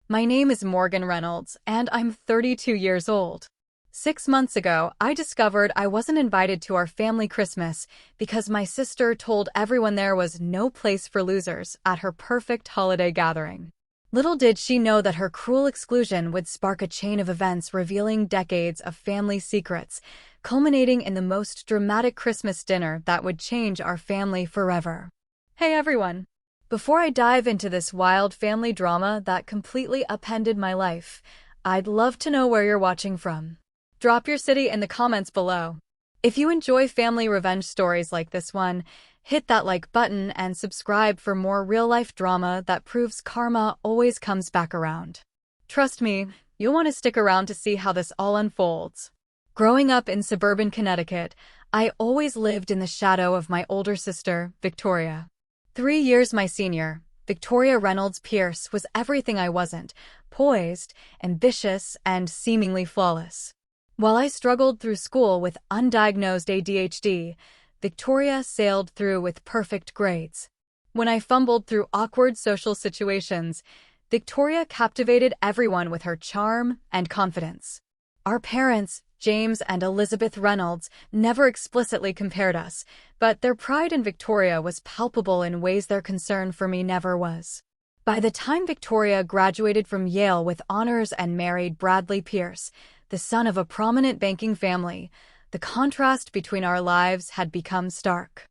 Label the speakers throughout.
Speaker 1: My name is Morgan Reynolds, and I'm 32 years old. 6 months ago, I discovered I wasn't invited to our family Christmas because my sister told everyone there was no place for losers at her perfect holiday gathering. Little did she know that her cruel exclusion would spark a chain of events revealing decades of family secrets, culminating in the most dramatic Christmas dinner that would change our family forever. Hey everyone! Before I dive into this wild family drama that completely upended my life, I'd love to know where you're watching from. Drop your city in the comments below. If you enjoy family revenge stories like this one, hit that like button and subscribe for more real-life drama that proves karma always comes back around. Trust me, you'll want to stick around to see how this all unfolds. Growing up in suburban Connecticut, I always lived in the shadow of my older sister, Victoria. 3 years my senior, Victoria Reynolds Pierce was everything I wasn't: poised, ambitious, and seemingly flawless. While I struggled through school with undiagnosed ADHD, Victoria sailed through with perfect grades. When I fumbled through awkward social situations, Victoria captivated everyone with her charm and confidence. Our parents, James and Elizabeth Reynolds, never explicitly compared us, but their pride in Victoria was palpable in ways their concern for me never was. By the time Victoria graduated from Yale with honors and married Bradley Pierce, the son of a prominent banking family, the contrast between our lives had become stark.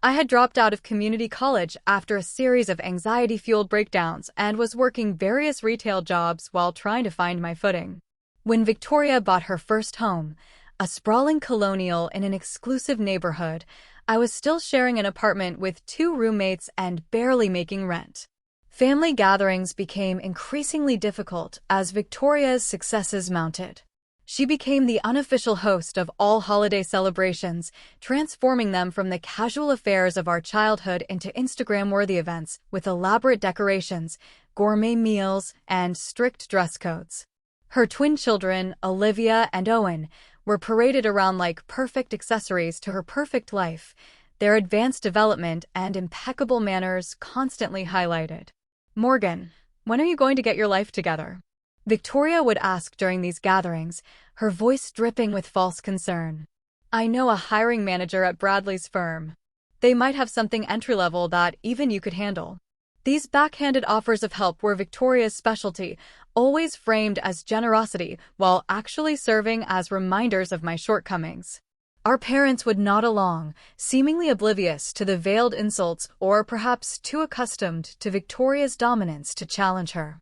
Speaker 1: I had dropped out of community college after a series of anxiety-fueled breakdowns and was working various retail jobs while trying to find my footing. When Victoria bought her first home, a sprawling colonial in an exclusive neighborhood, I was still sharing an apartment with 2 roommates and barely making rent. Family gatherings became increasingly difficult as Victoria's successes mounted. She became the unofficial host of all holiday celebrations, transforming them from the casual affairs of our childhood into Instagram-worthy events with elaborate decorations, gourmet meals, and strict dress codes. Her twin children, Olivia and Owen, were paraded around like perfect accessories to her perfect life, their advanced development and impeccable manners constantly highlighted. "Morgan, when are you going to get your life together?" Victoria would ask during these gatherings, her voice dripping with false concern. "I know a hiring manager at Bradley's firm. They might have something entry-level that even you could handle." These backhanded offers of help were Victoria's specialty, always framed as generosity while actually serving as reminders of my shortcomings. Our parents would nod along, seemingly oblivious to the veiled insults or perhaps too accustomed to Victoria's dominance to challenge her.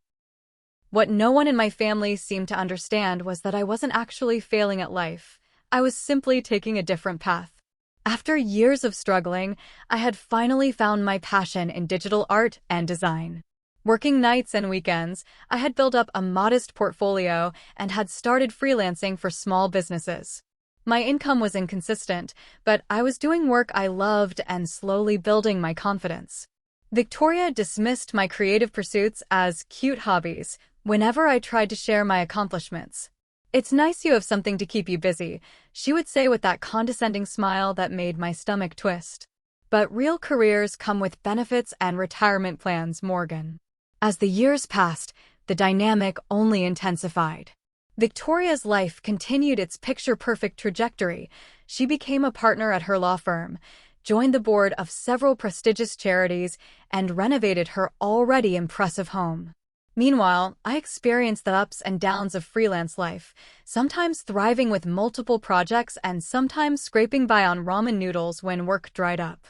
Speaker 1: What no one in my family seemed to understand was that I wasn't actually failing at life. I was simply taking a different path. After years of struggling, I had finally found my passion in digital art and design. Working nights and weekends, I had built up a modest portfolio and had started freelancing for small businesses. My income was inconsistent, but I was doing work I loved and slowly building my confidence. Victoria dismissed my creative pursuits as cute hobbies whenever I tried to share my accomplishments. "It's nice you have something to keep you busy," she would say with that condescending smile that made my stomach twist. "But real careers come with benefits and retirement plans, Morgan." As the years passed, the dynamic only intensified. Victoria's life continued its picture-perfect trajectory. She became a partner at her law firm, joined the board of several prestigious charities, and renovated her already impressive home. Meanwhile, I experienced the ups and downs of freelance life, sometimes thriving with multiple projects and sometimes scraping by on ramen noodles when work dried up.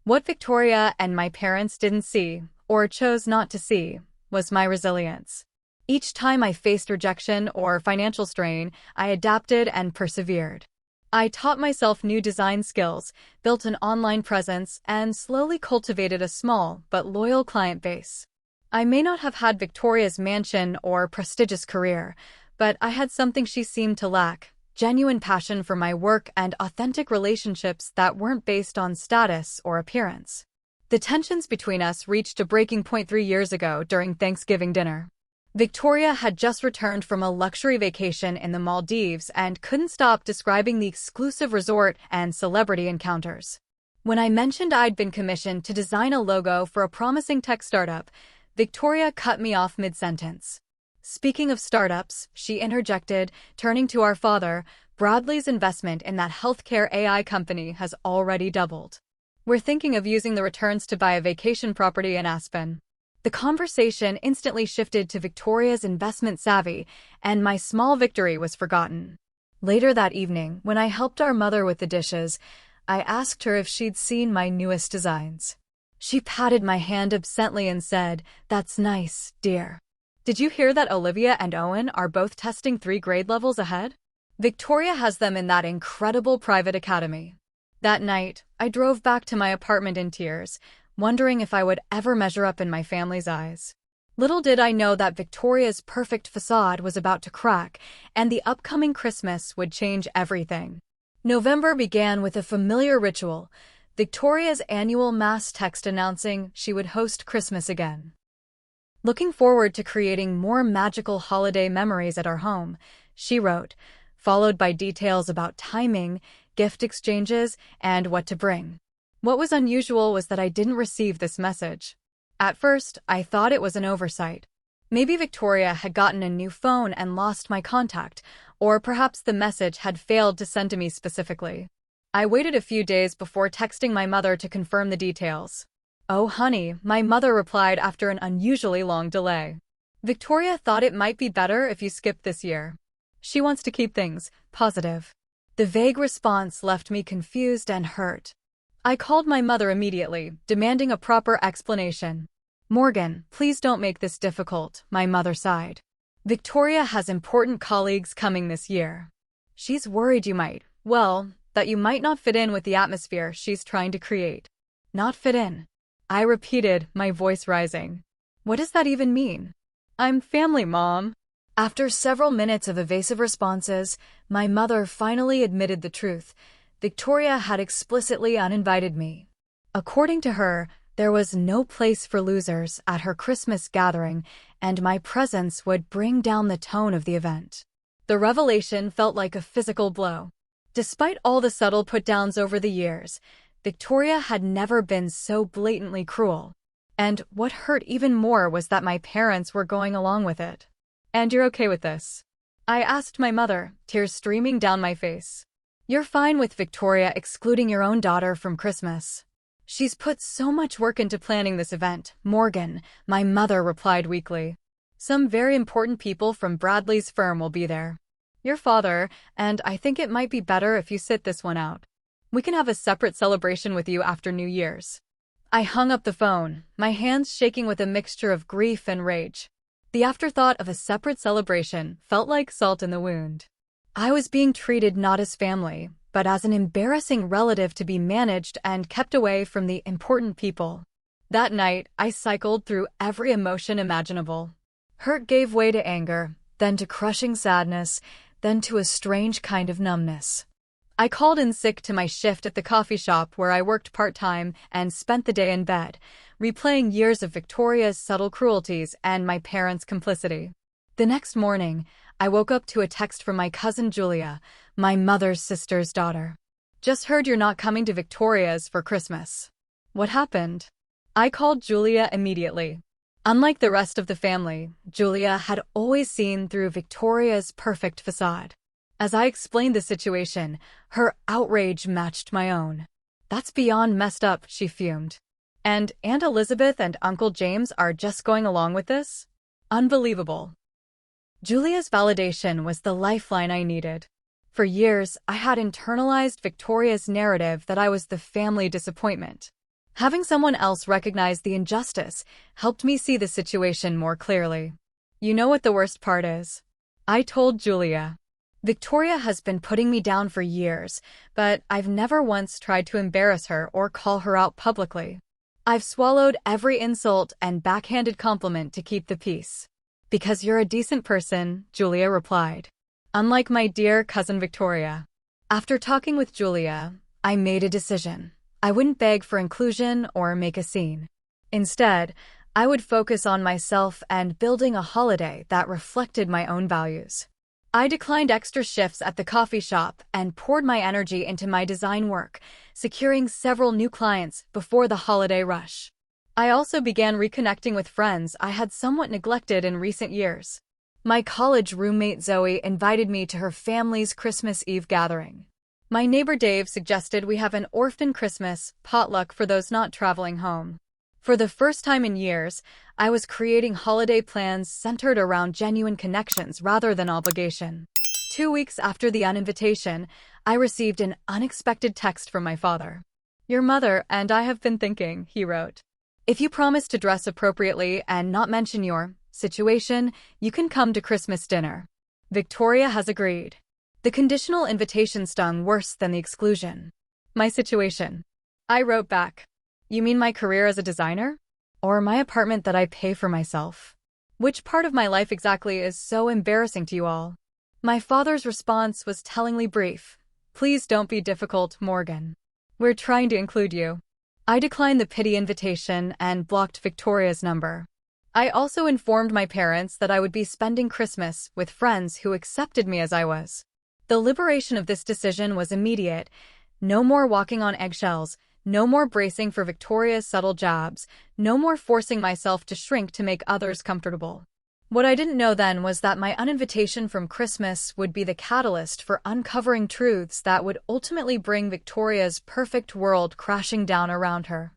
Speaker 1: What Victoria and my parents didn't see, or chose not to see, was my resilience. Each time I faced rejection or financial strain, I adapted and persevered. I taught myself new design skills, built an online presence, and slowly cultivated a small but loyal client base. I may not have had Victoria's mansion or prestigious career, but I had something she seemed to lack: genuine passion for my work and authentic relationships that weren't based on status or appearance. The tensions between us reached a breaking point 3 years ago during Thanksgiving dinner. Victoria had just returned from a luxury vacation in the Maldives and couldn't stop describing the exclusive resort and celebrity encounters. When I mentioned I'd been commissioned to design a logo for a promising tech startup, Victoria cut me off mid-sentence. Speaking of startups, she interjected, turning to our father, Bradley's investment in that healthcare AI company has already doubled. We're thinking of using the returns to buy a vacation property in Aspen. The conversation instantly shifted to Victoria's investment savvy, and my small victory was forgotten. Later that evening, when I helped our mother with the dishes, I asked her if she'd seen my newest designs. She patted my hand absently and said, "That's nice, dear. Did you hear that Olivia and Owen are both testing 3 grade levels ahead? Victoria has them in that incredible private academy." That night, I drove back to my apartment in tears, wondering if I would ever measure up in my family's eyes. Little did I know that Victoria's perfect facade was about to crack, and the upcoming Christmas would change everything. November began with a familiar ritual, Victoria's annual mass text announcing she would host Christmas again. Looking forward to creating more magical holiday memories at our home, she wrote, followed by details about timing, gift exchanges, and what to bring. What was unusual was that I didn't receive this message. At first, I thought it was an oversight. Maybe Victoria had gotten a new phone and lost my contact, or perhaps the message had failed to send to me specifically. I waited a few days before texting my mother to confirm the details. "Oh, honey," my mother replied after an unusually long delay. "Victoria thought it might be better if you skipped this year. She wants to keep things positive." The vague response left me confused and hurt. I called my mother immediately, demanding a proper explanation. "Morgan, please don't make this difficult," my mother sighed. "Victoria has important colleagues coming this year. She's worried that you might not fit in with the atmosphere she's trying to create." "Not fit in?" I repeated, my voice rising. "What does that even mean?" "I'm family, Mom." After several minutes of evasive responses, my mother finally admitted the truth. Victoria had explicitly uninvited me. According to her, there was no place for losers at her Christmas gathering, and my presence would bring down the tone of the event. The revelation felt like a physical blow. Despite all the subtle put-downs over the years, Victoria had never been so blatantly cruel. And what hurt even more was that my parents were going along with it. "And you're okay with this?" I asked my mother, tears streaming down my face. "You're fine with Victoria excluding your own daughter from Christmas?" "She's put so much work into planning this event, Morgan," my mother replied weakly. "Some very important people from Bradley's firm will be there. Your father, and I think it might be better if you sit this one out. We can have a separate celebration with you after New Year's." I hung up the phone, my hands shaking with a mixture of grief and rage. The afterthought of a separate celebration felt like salt in the wound. I was being treated not as family, but as an embarrassing relative to be managed and kept away from the important people. That night, I cycled through every emotion imaginable. Hurt gave way to anger, then to crushing sadness, then to a strange kind of numbness. I called in sick to my shift at the coffee shop where I worked part-time and spent the day in bed, replaying years of Victoria's subtle cruelties and my parents' complicity. The next morning, I woke up to a text from my cousin Julia, my mother's sister's daughter. "Just heard you're not coming to Victoria's for Christmas." "What happened?" I called Julia immediately. Unlike the rest of the family, Julia had always seen through Victoria's perfect facade. As I explained the situation, her outrage matched my own. "That's beyond messed up," she fumed. "And Aunt Elizabeth and Uncle James are just going along with this? Unbelievable." Julia's validation was the lifeline I needed. For years, I had internalized Victoria's narrative that I was the family disappointment. Having someone else recognize the injustice helped me see the situation more clearly. "You know what the worst part is?" I told Julia. "Victoria has been putting me down for years, but I've never once tried to embarrass her or call her out publicly. I've swallowed every insult and backhanded compliment to keep the peace." "Because you're a decent person," Julia replied. "Unlike my dear cousin Victoria." After talking with Julia, I made a decision. I wouldn't beg for inclusion or make a scene. Instead, I would focus on myself and building a holiday that reflected my own values. I declined extra shifts at the coffee shop and poured my energy into my design work, securing several new clients before the holiday rush. I also began reconnecting with friends I had somewhat neglected in recent years. My college roommate Zoe invited me to her family's Christmas Eve gathering. My neighbor Dave suggested we have an orphan Christmas potluck for those not traveling home. For the first time in years, I was creating holiday plans centered around genuine connections rather than obligation. 2 weeks after the uninvitation, I received an unexpected text from my father. "Your mother and I have been thinking," he wrote. "If you promise to dress appropriately and not mention your situation, you can come to Christmas dinner. Victoria has agreed." The conditional invitation stung worse than the exclusion. "My situation." I wrote back. "You mean my career as a designer? Or my apartment that I pay for myself? Which part of my life exactly is so embarrassing to you all?" My father's response was tellingly brief. "Please don't be difficult, Morgan. We're trying to include you." I declined the pity invitation and blocked Victoria's number. I also informed my parents that I would be spending Christmas with friends who accepted me as I was. The liberation of this decision was immediate. No more walking on eggshells, no more bracing for Victoria's subtle jabs, no more forcing myself to shrink to make others comfortable. What I didn't know then was that my uninvitation from Christmas would be the catalyst for uncovering truths that would ultimately bring Victoria's perfect world crashing down around her.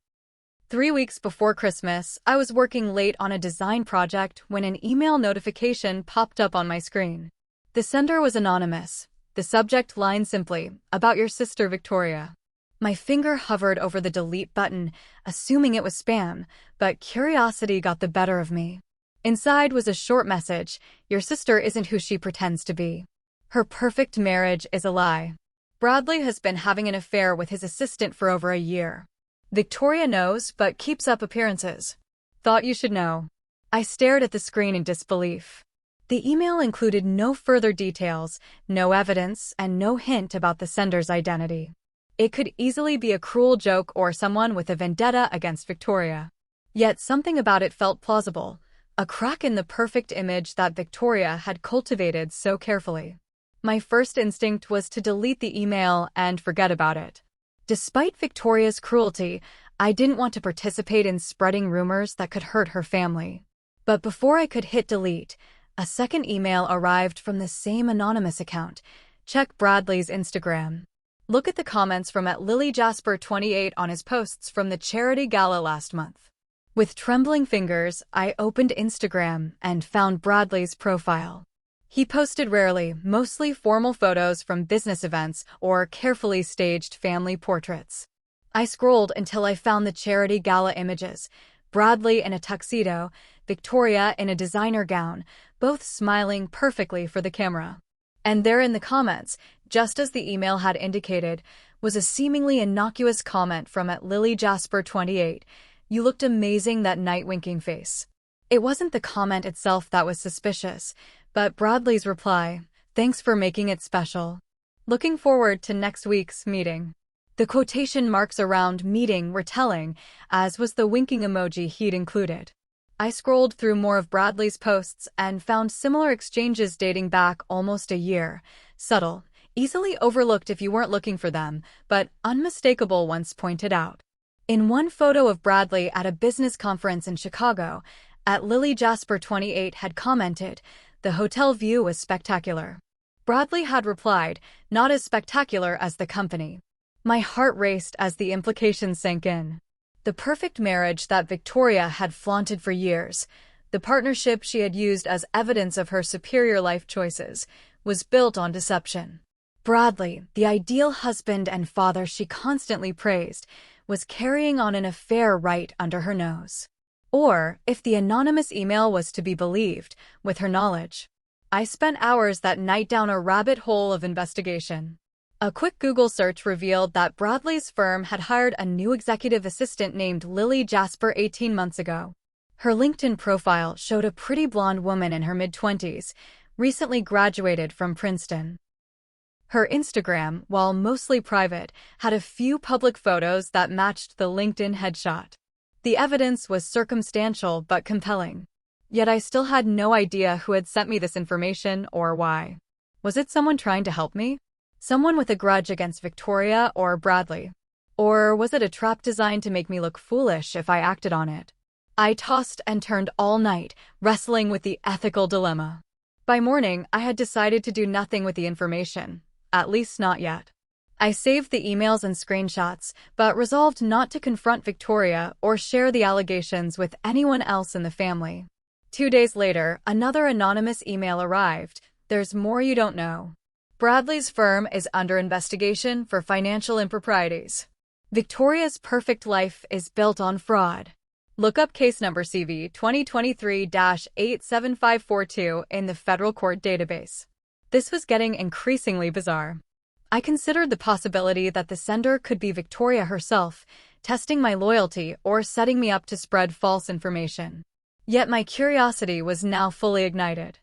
Speaker 1: 3 weeks before Christmas, I was working late on a design project when an email notification popped up on my screen. The sender was anonymous. The subject line simply, "About your sister Victoria." My finger hovered over the delete button, assuming it was spam, but curiosity got the better of me. Inside was a short message: "Your sister isn't who she pretends to be. Her perfect marriage is a lie. Bradley has been having an affair with his assistant for over a year. Victoria knows but keeps up appearances. Thought you should know." I stared at the screen in disbelief. The email included no further details, no evidence, and no hint about the sender's identity. It could easily be a cruel joke or someone with a vendetta against Victoria. Yet something about it felt plausible, a crack in the perfect image that Victoria had cultivated so carefully. My first instinct was to delete the email and forget about it. Despite Victoria's cruelty, I didn't want to participate in spreading rumors that could hurt her family. But before I could hit delete, a second email arrived from the same anonymous account. "Check Bradley's Instagram. Look at the comments from @LilyJasper28 on his posts from the charity gala last month." With trembling fingers, I opened Instagram and found Bradley's profile. He posted rarely, mostly formal photos from business events or carefully staged family portraits. I scrolled until I found the charity gala images: Bradley in a tuxedo, Victoria in a designer gown, both smiling perfectly for the camera. And there in the comments, just as the email had indicated, was a seemingly innocuous comment from @LilyJasper28. "You looked amazing that night, winking face." It wasn't the comment itself that was suspicious, but Bradley's reply: "Thanks for making it special. Looking forward to next week's meeting." The quotation marks around "meeting" were telling, as was the winking emoji he'd included. I scrolled through more of Bradley's posts and found similar exchanges dating back almost a year. Subtle, easily overlooked if you weren't looking for them, but unmistakable once pointed out. In one photo of Bradley at a business conference in Chicago, @LilyJasper28 had commented, "The hotel view was spectacular." Bradley had replied, "Not as spectacular as the company." My heart raced as the implications sank in. The perfect marriage that Victoria had flaunted for years, the partnership she had used as evidence of her superior life choices, was built on deception. Bradley, the ideal husband and father she constantly praised, was carrying on an affair right under her nose. Or, if the anonymous email was to be believed, with her knowledge. I spent hours that night down a rabbit hole of investigation. A quick Google search revealed that Bradley's firm had hired a new executive assistant named Lily Jasper 18 months ago. Her LinkedIn profile showed a pretty blonde woman in her mid-20s, recently graduated from Princeton. Her Instagram, while mostly private, had a few public photos that matched the LinkedIn headshot. The evidence was circumstantial but compelling. Yet I still had no idea who had sent me this information or why. Was it someone trying to help me? Someone with a grudge against Victoria or Bradley? Or was it a trap designed to make me look foolish if I acted on it? I tossed and turned all night, wrestling with the ethical dilemma. By morning, I had decided to do nothing with the information, at least not yet. I saved the emails and screenshots, but resolved not to confront Victoria or share the allegations with anyone else in the family. 2 days later, another anonymous email arrived. There's more you don't know. Bradley's firm is under investigation for financial improprieties. Victoria's perfect life is built on fraud. Look up case number CV 2023-87542 in the federal court database. This was getting increasingly bizarre. I considered the possibility that the sender could be Victoria herself, testing my loyalty or setting me up to spread false information. Yet my curiosity was now fully ignited.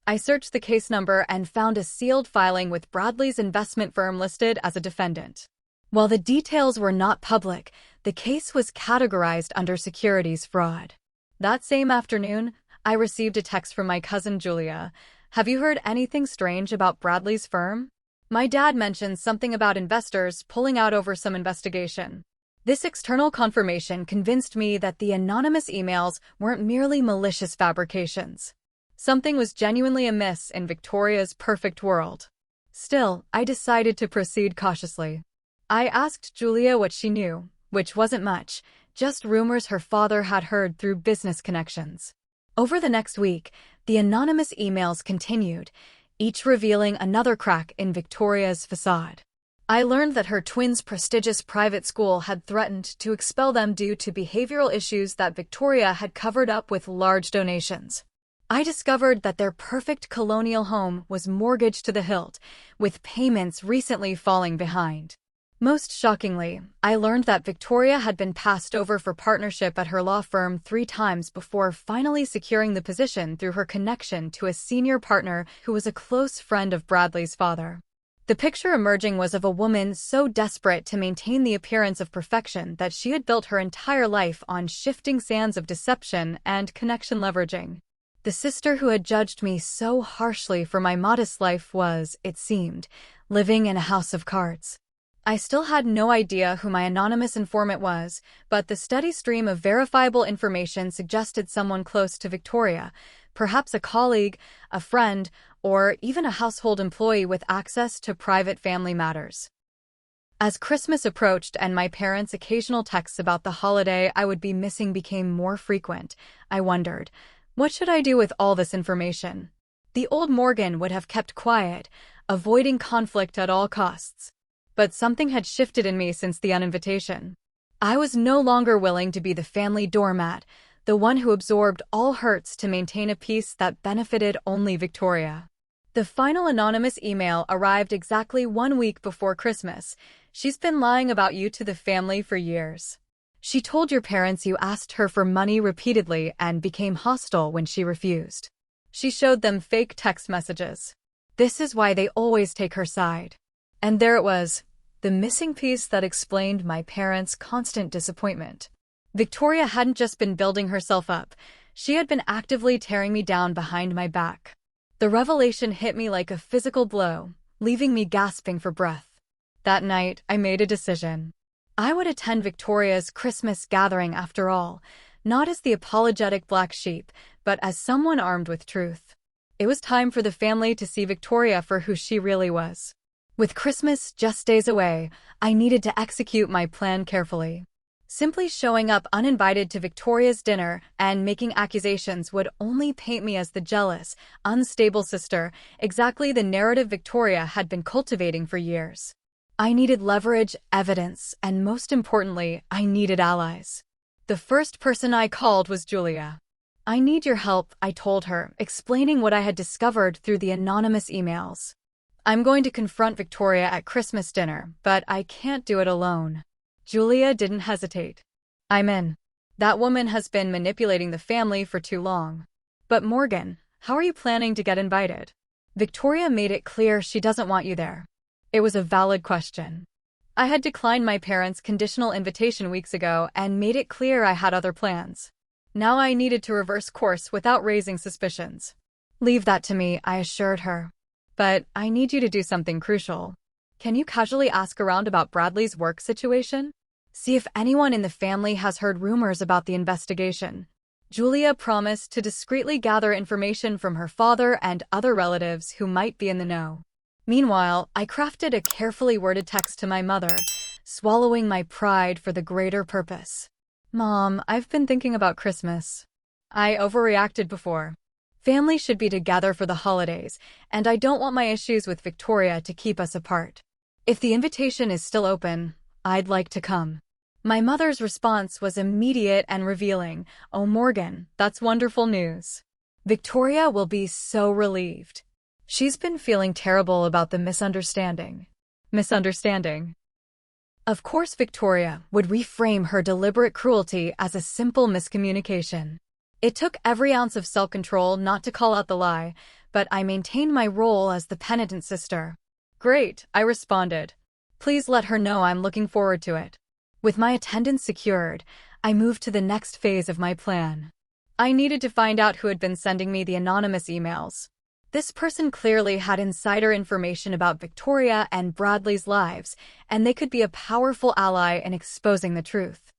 Speaker 1: I searched the case number and found a sealed filing with Bradley's investment firm listed as a defendant. While the details were not public, the case was categorized under securities fraud. That same afternoon, I received a text from my cousin Julia. Have you heard anything strange about Bradley's firm? My dad mentioned something about investors pulling out over some investigation. This external confirmation convinced me that the anonymous emails weren't merely malicious fabrications. Something was genuinely amiss in Victoria's perfect world. Still, I decided to proceed cautiously. I asked Julia what she knew, which wasn't much, just rumors her father had heard through business connections. Over the next week, the anonymous emails continued, each revealing another crack in Victoria's façade. I learned that her twins' prestigious private school had threatened to expel them due to behavioral issues that Victoria had covered up with large donations. I discovered that their perfect colonial home was mortgaged to the hilt, with payments recently falling behind. Most shockingly, I learned that Victoria had been passed over for partnership at her law firm 3 times before finally securing the position through her connection to a senior partner who was a close friend of Bradley's father. The picture emerging was of a woman so desperate to maintain the appearance of perfection that she had built her entire life on shifting sands of deception and connection leveraging. The sister who had judged me so harshly for my modest life was, it seemed, living in a house of cards. I still had no idea who my anonymous informant was, but the steady stream of verifiable information suggested someone close to Victoria, perhaps a colleague, a friend, or even a household employee with access to private family matters. As Christmas approached and my parents' occasional texts about the holiday I would be missing became more frequent, I wondered, what should I do with all this information? The old Morgan would have kept quiet, avoiding conflict at all costs. But something had shifted in me since the uninvitation. I was no longer willing to be the family doormat, the one who absorbed all hurts to maintain a peace that benefited only Victoria. The final anonymous email arrived exactly 1 week before Christmas. She's been lying about you to the family for years. She told your parents you asked her for money repeatedly and became hostile when she refused. She showed them fake text messages. This is why they always take her side. And there it was, the missing piece that explained my parents' constant disappointment. Victoria hadn't just been building herself up, she had been actively tearing me down behind my back. The revelation hit me like a physical blow, leaving me gasping for breath. That night, I made a decision. I would attend Victoria's Christmas gathering after all, not as the apologetic black sheep, but as someone armed with truth. It was time for the family to see Victoria for who she really was. With Christmas just days away, I needed to execute my plan carefully. Simply showing up uninvited to Victoria's dinner and making accusations would only paint me as the jealous, unstable sister, exactly the narrative Victoria had been cultivating for years. I needed leverage, evidence, and most importantly, I needed allies. The first person I called was Julia. I need your help, I told her, explaining what I had discovered through the anonymous emails. I'm going to confront Victoria at Christmas dinner, but I can't do it alone. Julia didn't hesitate. I'm in. That woman has been manipulating the family for too long. But Morgan, how are you planning to get invited? Victoria made it clear she doesn't want you there. It was a valid question. I had declined my parents' conditional invitation weeks ago and made it clear I had other plans. Now I needed to reverse course without raising suspicions. Leave that to me, I assured her. But I need you to do something crucial. Can you casually ask around about Bradley's work situation? See if anyone in the family has heard rumors about the investigation. Julia promised to discreetly gather information from her father and other relatives who might be in the know. Meanwhile, I crafted a carefully worded text to my mother, swallowing my pride for the greater purpose. Mom, I've been thinking about Christmas. I overreacted before. Family should be together for the holidays, and I don't want my issues with Victoria to keep us apart. If the invitation is still open, I'd like to come. My mother's response was immediate and revealing. Oh, Morgan, that's wonderful news. Victoria will be so relieved. She's been feeling terrible about the misunderstanding. Of course, Victoria would reframe her deliberate cruelty as a simple miscommunication. It took every ounce of self-control not to call out the lie, but I maintained my role as the penitent sister. Great, I responded. Please let her know I'm looking forward to it. With my attendance secured, I moved to the next phase of my plan. I needed to find out who had been sending me the anonymous emails. This person clearly had insider information about Victoria and Bradley's lives, and they could be a powerful ally in exposing the truth.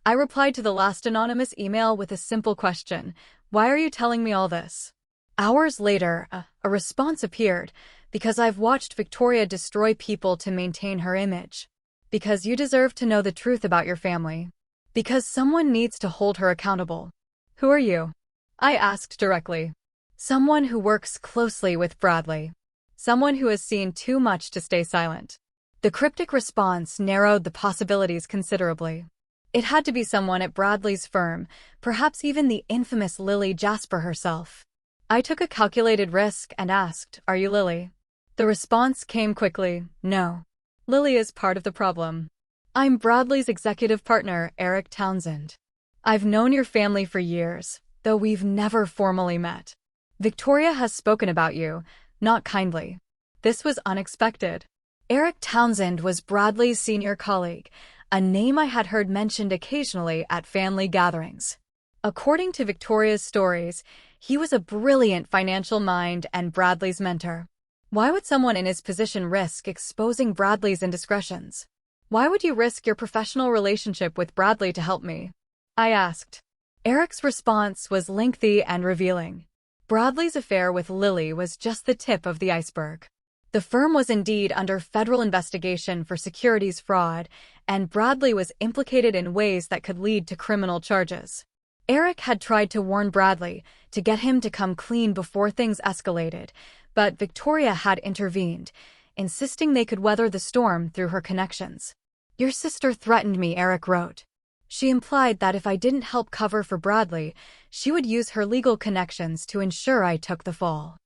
Speaker 1: I replied to the last anonymous email with a simple question: why are you telling me all this? Hours later, a response appeared: because I've watched Victoria destroy people to maintain her image. Because you deserve to know the truth about your family. Because someone needs to hold her accountable. Who are you? I asked directly. Someone who works closely with Bradley. Someone who has seen too much to stay silent. The cryptic response narrowed the possibilities considerably. It had to be someone at Bradley's firm, perhaps even the infamous Lily Jasper herself. I took a calculated risk and asked, "Are you Lily?" The response came quickly: "No. Lily is part of the problem. I'm Bradley's executive partner, Eric Townsend. I've known your family for years, though we've never formally met. Victoria has spoken about you, not kindly." This was unexpected. Eric Townsend was Bradley's senior colleague, a name I had heard mentioned occasionally at family gatherings. According to Victoria's stories, he was a brilliant financial mind and Bradley's mentor. Why would someone in his position risk exposing Bradley's indiscretions? Why would you risk your professional relationship with Bradley to help me? I asked. Eric's response was lengthy and revealing. Bradley's affair with Lily was just the tip of the iceberg. The firm was indeed under federal investigation for securities fraud, and Bradley was implicated in ways that could lead to criminal charges. Eric had tried to warn Bradley to get him to come clean before things escalated, but Victoria had intervened, insisting they could weather the storm through her connections. "Your sister threatened me," Eric wrote. She implied that if I didn't help cover for Bradley, she would use her legal connections to ensure I took the fall.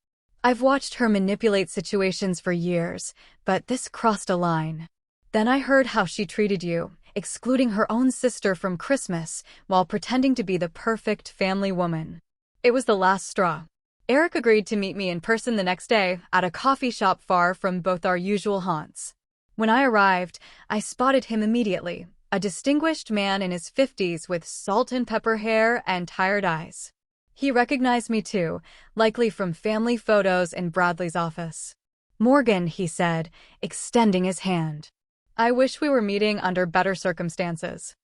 Speaker 1: I've watched her manipulate situations for years, but this crossed a line. Then I heard how she treated you, excluding her own sister from Christmas while pretending to be the perfect family woman. It was the last straw. Eric agreed to meet me in person the next day at a coffee shop far from both our usual haunts. When I arrived, I spotted him immediately. A distinguished man in his 50s with salt and pepper hair and tired eyes. He recognized me too, likely from family photos in Bradley's office. "Morgan," he said, extending his hand. "I wish we were meeting under better circumstances."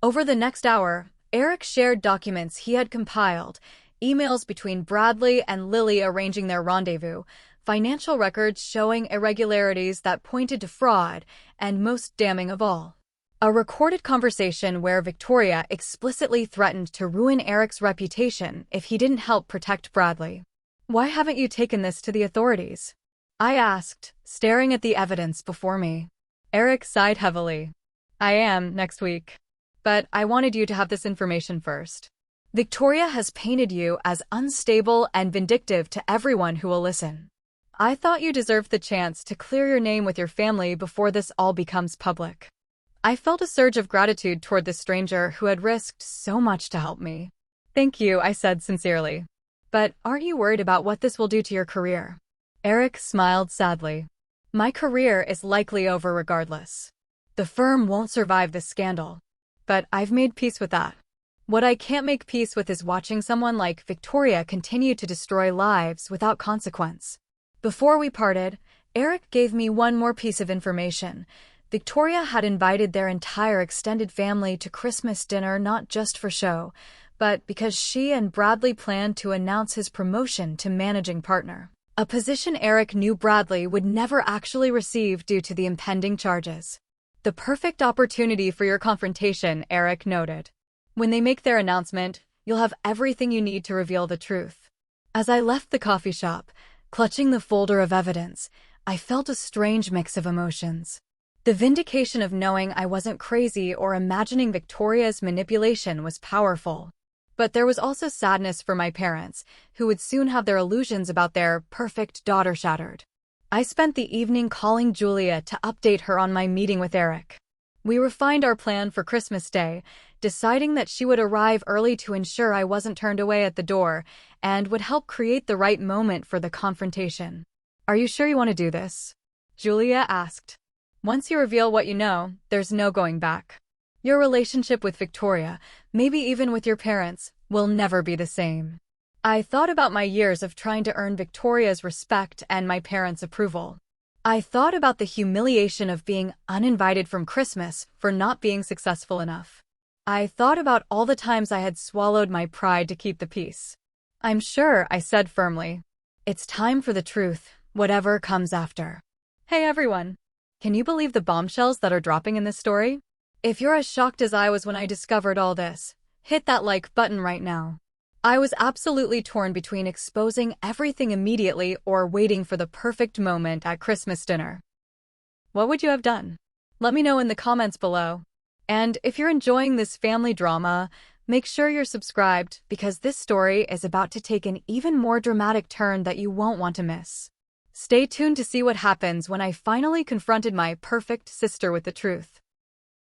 Speaker 1: Over the next hour, Eric shared documents he had compiled, emails between Bradley and Lily arranging their rendezvous, financial records showing irregularities that pointed to fraud, and most damning of all, a recorded conversation where Victoria explicitly threatened to ruin Eric's reputation if he didn't help protect Bradley. "Why haven't you taken this to the authorities?" I asked, staring at the evidence before me. Eric sighed heavily. "I am, next week. But I wanted you to have this information first. Victoria has painted you as unstable and vindictive to everyone who will listen. I thought you deserved the chance to clear your name with your family before this all becomes public." I felt a surge of gratitude toward this stranger who had risked so much to help me. "Thank you," I said sincerely. "But aren't you worried about what this will do to your career?" Eric smiled sadly. "My career is likely over regardless. The firm won't survive this scandal. But I've made peace with that. What I can't make peace with is watching someone like Victoria continue to destroy lives without consequence." Before we parted, Eric gave me one more piece of information. Victoria had invited their entire extended family to Christmas dinner not just for show, but because she and Bradley planned to announce his promotion to managing partner. A position Eric knew Bradley would never actually receive due to the impending charges. The perfect opportunity for your confrontation, Eric noted. When they make their announcement, you'll have everything you need to reveal the truth. As I left the coffee shop, clutching the folder of evidence, I felt a strange mix of emotions. The vindication of knowing I wasn't crazy or imagining Victoria's manipulation was powerful. But there was also sadness for my parents, who would soon have their illusions about their perfect daughter shattered. I spent the evening calling Julia to update her on my meeting with Eric. We refined our plan for Christmas Day, deciding that she would arrive early to ensure I wasn't turned away at the door and would help create the right moment for the confrontation. "Are you sure you want to do this?" Julia asked. "Once you reveal what you know, there's no going back. Your relationship with Victoria, maybe even with your parents, will never be the same." I thought about my years of trying to earn Victoria's respect and my parents' approval. I thought about the humiliation of being uninvited from Christmas for not being successful enough. I thought about all the times I had swallowed my pride to keep the peace. "I'm sure," I said firmly. "It's time for the truth, whatever comes after." Hey everyone! Can you believe the bombshells that are dropping in this story? If you're as shocked as I was when I discovered all this, hit that like button right now. I was absolutely torn between exposing everything immediately or waiting for the perfect moment at Christmas dinner. What would you have done? Let me know in the comments below. And if you're enjoying this family drama, make sure you're subscribed because this story is about to take an even more dramatic turn that you won't want to miss. Stay tuned to see what happens when I finally confronted my perfect sister with the truth.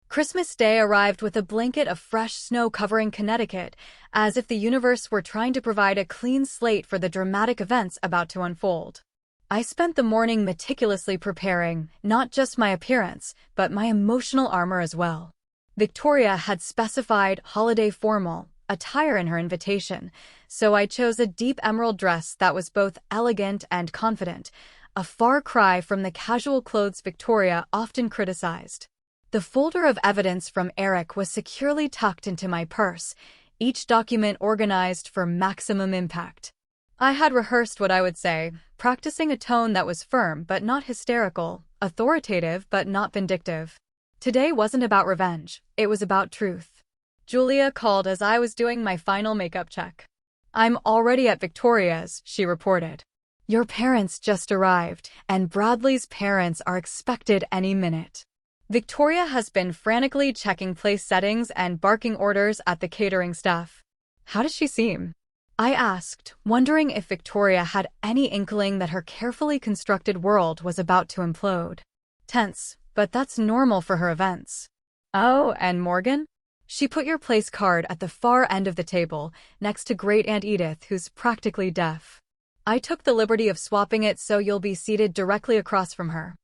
Speaker 1: Christmas Day arrived with a blanket of fresh snow covering Connecticut, as if the universe were trying to provide a clean slate for the dramatic events about to unfold. I spent the morning meticulously preparing, not just my appearance, but my emotional armor as well. Victoria had specified holiday formal attire in her invitation, so I chose a deep emerald dress that was both elegant and confident, a far cry from the casual clothes Victoria often criticized. The folder of evidence from Eric was securely tucked into my purse, each document organized for maximum impact. I had rehearsed what I would say, practicing a tone that was firm but not hysterical, authoritative but not vindictive. Today wasn't about revenge, it was about truth. Julia called as I was doing my final makeup check. "I'm already at Victoria's," she reported. "Your parents just arrived, and Bradley's parents are expected any minute." Victoria has been frantically checking place settings and barking orders at the catering staff. "How does she seem?" I asked, wondering if Victoria had any inkling that her carefully constructed world was about to implode. "Tense, but that's normal for her events." "Oh, and Morgan?" "She put your place card at the far end of the table, next to Great Aunt Edith, who's practically deaf. I took the liberty of swapping it so you'll be seated directly across from her."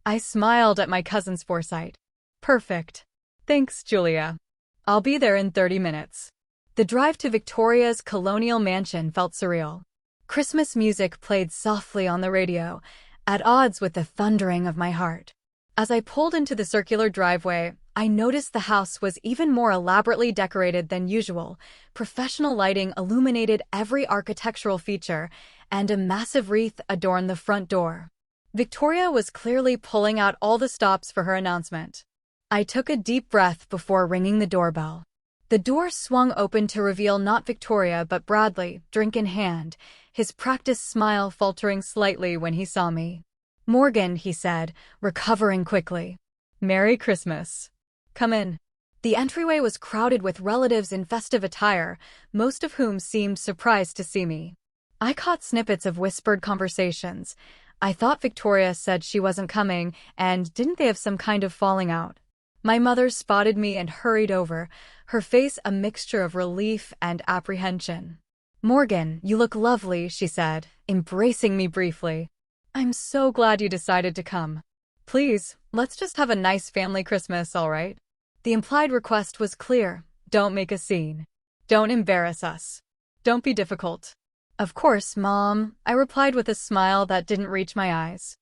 Speaker 1: I smiled at my cousin's foresight. "Perfect. Thanks, Julia. I'll be there in 30 minutes. The drive to Victoria's colonial mansion felt surreal. Christmas music played softly on the radio, at odds with the thundering of my heart. As I pulled into the circular driveway, I noticed the house was even more elaborately decorated than usual. Professional lighting illuminated every architectural feature, and a massive wreath adorned the front door. Victoria was clearly pulling out all the stops for her announcement. I took a deep breath before ringing the doorbell. The door swung open to reveal not Victoria but Bradley, drink in hand, his practiced smile faltering slightly when he saw me. "Morgan," he said, recovering quickly. "Merry Christmas. Come in." The entryway was crowded with relatives in festive attire, most of whom seemed surprised to see me. I caught snippets of whispered conversations. I thought Victoria said she wasn't coming, and didn't they have some kind of falling out? My mother spotted me and hurried over, her face a mixture of relief and apprehension. "Morgan, you look lovely," she said, embracing me briefly. "I'm so glad you decided to come. Please, let's just have a nice family Christmas, all right?" The implied request was clear. Don't make a scene. Don't embarrass us. Don't be difficult. "Of course, Mom," I replied with a smile that didn't reach my eyes.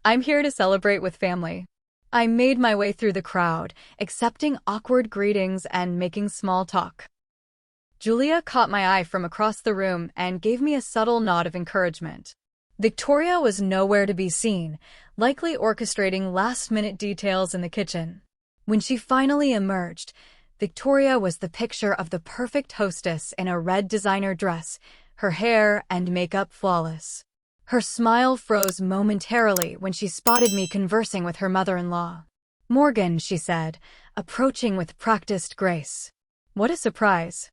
Speaker 1: "I'm here to celebrate with family." I made my way through the crowd, accepting awkward greetings and making small talk. Julia caught my eye from across the room and gave me a subtle nod of encouragement. Victoria was nowhere to be seen, likely orchestrating last-minute details in the kitchen. When she finally emerged, Victoria was the picture of the perfect hostess in a red designer dress, her hair and makeup flawless. Her smile froze momentarily when she spotted me conversing with her mother-in-law. "Morgan," she said, approaching with practiced grace. "What a surprise.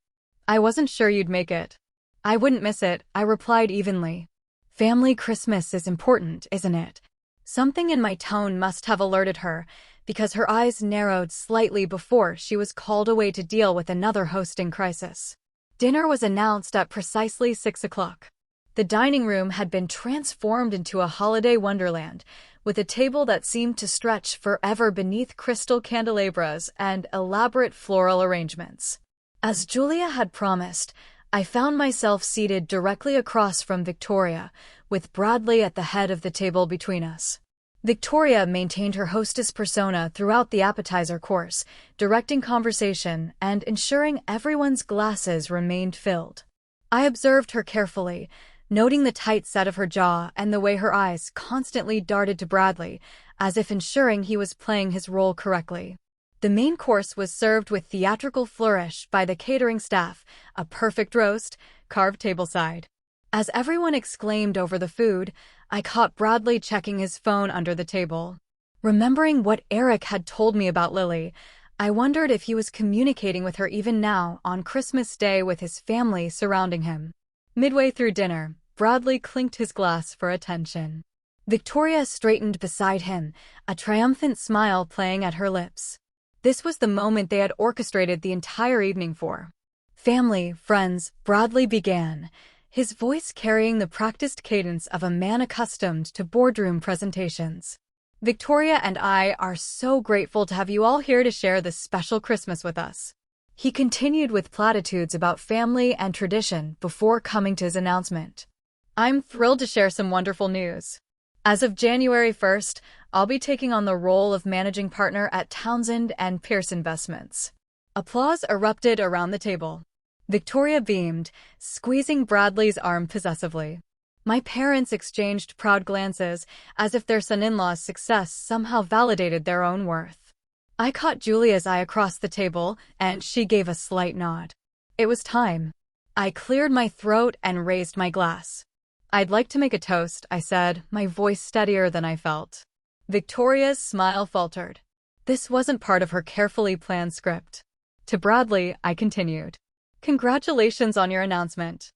Speaker 1: I wasn't sure you'd make it." "I wouldn't miss it," I replied evenly. "Family Christmas is important, isn't it?" Something in my tone must have alerted her, because her eyes narrowed slightly before she was called away to deal with another hosting crisis. Dinner was announced at precisely 6 o'clock. The dining room had been transformed into a holiday wonderland, with a table that seemed to stretch forever beneath crystal candelabras and elaborate floral arrangements. As Julia had promised, I found myself seated directly across from Victoria, with Bradley at the head of the table between us. Victoria maintained her hostess persona throughout the appetizer course, directing conversation and ensuring everyone's glasses remained filled. I observed her carefully, noting the tight set of her jaw and the way her eyes constantly darted to Bradley, as if ensuring he was playing his role correctly. The main course was served with theatrical flourish by the catering staff, a perfect roast, carved tableside. As everyone exclaimed over the food, I caught Bradley checking his phone under the table. Remembering what Eric had told me about Lily, I wondered if he was communicating with her even now on Christmas Day with his family surrounding him. Midway through dinner, Bradley clinked his glass for attention. Victoria straightened beside him, a triumphant smile playing at her lips. This was the moment they had orchestrated the entire evening for. "Family, friends," Bradley began, his voice carrying the practiced cadence of a man accustomed to boardroom presentations. "Victoria and I are so grateful to have you all here to share this special Christmas with us." He continued with platitudes about family and tradition before coming to his announcement. "I'm thrilled to share some wonderful news. As of January 1st, I'll be taking on the role of managing partner at Townsend and Pierce Investments." Applause erupted around the table. Victoria beamed, squeezing Bradley's arm possessively. My parents exchanged proud glances, as if their son-in-law's success somehow validated their own worth. I caught Julia's eye across the table, and she gave a slight nod. It was time. I cleared my throat and raised my glass. "I'd like to make a toast," I said, my voice steadier than I felt. Victoria's smile faltered. This wasn't part of her carefully planned script. To Bradley, I continued. "Congratulations on your announcement.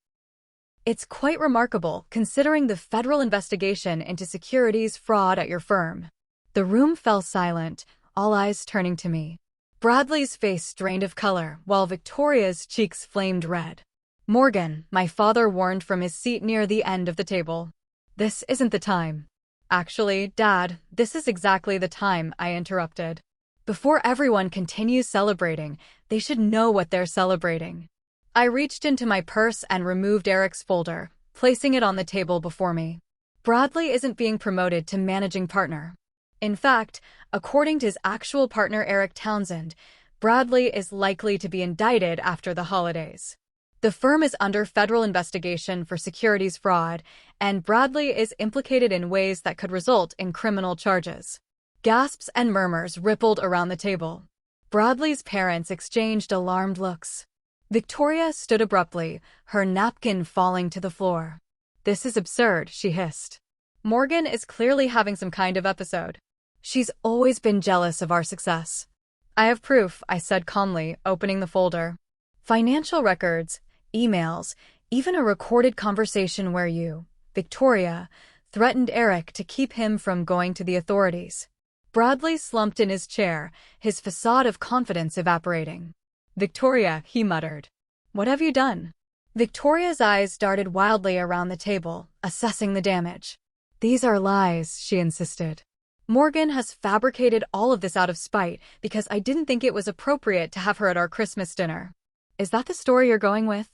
Speaker 1: It's quite remarkable, considering the federal investigation into securities fraud at your firm." The room fell silent, all eyes turning to me. Bradley's face drained of color, while Victoria's cheeks flamed red. "Morgan," my father warned from his seat near the end of the table. "This isn't the time." "Actually, Dad, this is exactly the time," I interrupted. "Before everyone continues celebrating, they should know what they're celebrating." I reached into my purse and removed Eric's folder, placing it on the table before me. Bradley isn't being promoted to managing partner. In fact, according to his actual partner Eric Townsend, Bradley is likely to be indicted after the holidays. The firm is under federal investigation for securities fraud, and Bradley is implicated in ways that could result in criminal charges. Gasps and murmurs rippled around the table. Bradley's parents exchanged alarmed looks. Victoria stood abruptly, her napkin falling to the floor. "This is absurd," she hissed. "Morgan is clearly having some kind of episode. She's always been jealous of our success." "I have proof," I said calmly, opening the folder. "Financial records, emails, even a recorded conversation where you, Victoria, threatened Eric to keep him from going to the authorities." Bradley slumped in his chair, his facade of confidence evaporating. "Victoria," he muttered. "What have you done?" Victoria's eyes darted wildly around the table, assessing the damage. "These are lies," she insisted. "Morgan has fabricated all of this out of spite because I didn't think it was appropriate to have her at our Christmas dinner." "Is that the story you're going with?"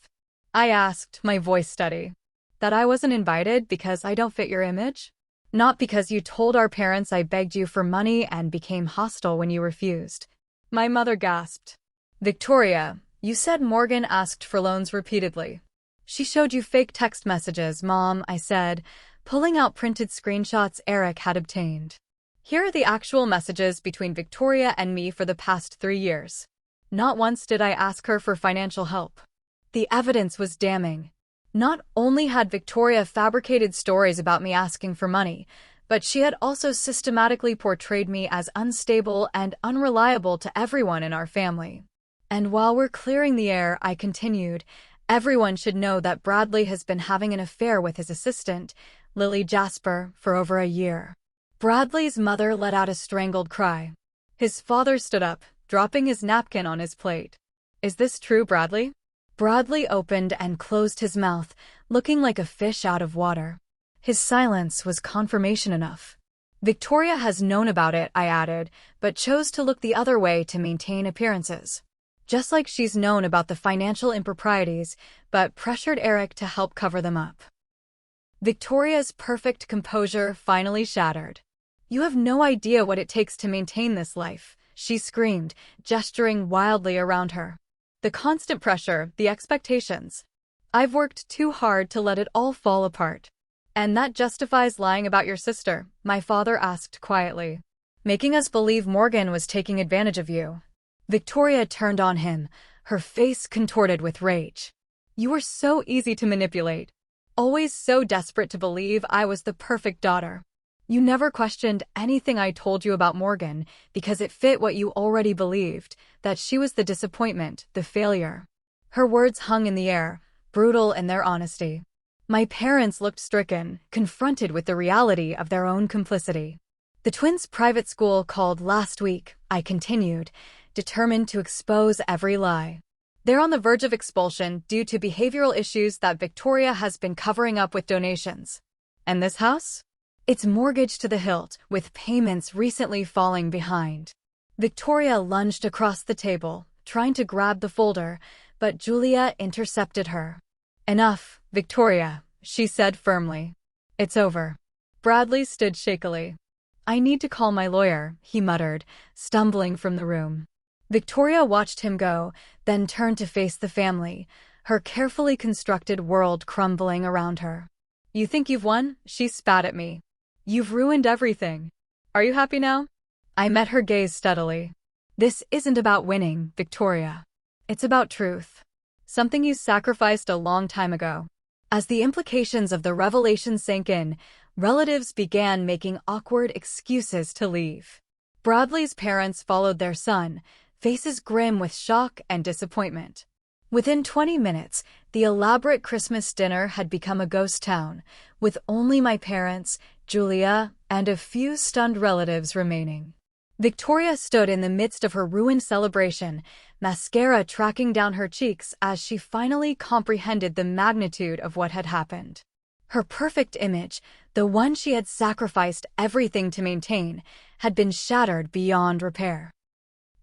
Speaker 1: I asked, my voice steady. "That I wasn't invited because I don't fit your image? Not because you told our parents I begged you for money and became hostile when you refused?" My mother gasped. "Victoria, You said Morgan asked for loans repeatedly. She showed you fake text messages, Mom, I said, pulling out printed screenshots Eric had obtained. Here are the actual messages between Victoria and me for the past 3 years. Not once did I ask her for financial help. The evidence was damning. Not only had Victoria fabricated stories about me asking for money, but she had also systematically portrayed me as unstable and unreliable to everyone in our family. And while we're clearing the air, I continued, everyone should know that Bradley has been having an affair with his assistant, Lily Jasper, for over a year. Bradley's mother let out a strangled cry. His father stood up, dropping his napkin on his plate. Is this true, Bradley? Bradley opened and closed his mouth, looking like a fish out of water. His silence was confirmation enough. Victoria has known about it, I added, but chose to look the other way to maintain appearances. Just like she's known about the financial improprieties, but pressured Eric to help cover them up. Victoria's perfect composure finally shattered. You have no idea what it takes to maintain this life, she screamed, gesturing wildly around her. The constant pressure, the expectations. I've worked too hard to let it all fall apart. And that justifies lying about your sister, my father asked quietly. Making us believe Morgan was taking advantage of you. Victoria turned on him, her face contorted with rage. You were so easy to manipulate. Always so desperate to believe I was the perfect daughter. You never questioned anything I told you about Morgan because it fit what you already believed, that she was the disappointment, the failure. Her words hung in the air, brutal in their honesty. My parents looked stricken, confronted with the reality of their own complicity. The twins' private school called last week, I continued, determined to expose every lie. They're on the verge of expulsion due to behavioral issues that Victoria has been covering up with donations. And this house? It's mortgaged to the hilt, with payments recently falling behind. Victoria lunged across the table, trying to grab the folder, but Julia intercepted her. Enough, Victoria, she said firmly. It's over. Bradley stood shakily. I need to call my lawyer, he muttered, stumbling from the room. Victoria watched him go, then turned to face the family, her carefully constructed world crumbling around her. You think you've won? She spat at me. You've ruined everything. Are you happy now? I met her gaze steadily. This isn't about winning, Victoria. It's about truth. Something you sacrificed a long time ago. As the implications of the revelation sank in, relatives began making awkward excuses to leave. Bradley's parents followed their son, faces grim with shock and disappointment. Within 20 minutes, the elaborate Christmas dinner had become a ghost town, with only my parents, Julia, and a few stunned relatives remaining. Victoria stood in the midst of her ruined celebration, mascara tracking down her cheeks as she finally comprehended the magnitude of what had happened. Her perfect image, the one she had sacrificed everything to maintain, had been shattered beyond repair.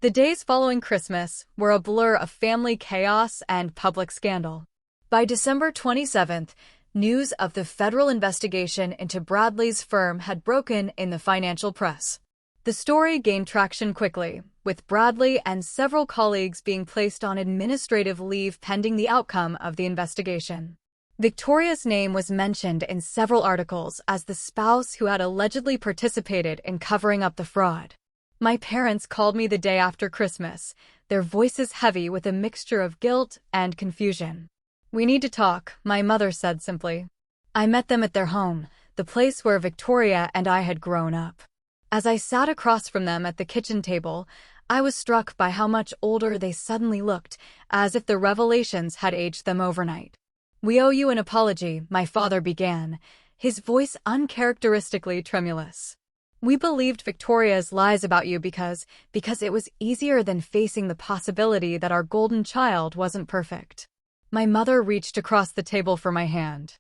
Speaker 1: The days following Christmas were a blur of family chaos and public scandal. By December 27th, news of the federal investigation into Bradley's firm had broken in the financial press. The story gained traction quickly, with Bradley and several colleagues being placed on administrative leave pending the outcome of the investigation. Victoria's name was mentioned in several articles as the spouse who had allegedly participated in covering up the fraud. My parents called me the day after Christmas, their voices heavy with a mixture of guilt and confusion. We need to talk, my mother said simply. I met them at their home, the place where Victoria and I had grown up. As I sat across from them at the kitchen table, I was struck by how much older they suddenly looked, as if the revelations had aged them overnight. We owe you an apology, my father began, his voice uncharacteristically tremulous. We believed Victoria's lies about you because it was easier than facing the possibility that our golden child wasn't perfect. My mother reached across the table for my hand.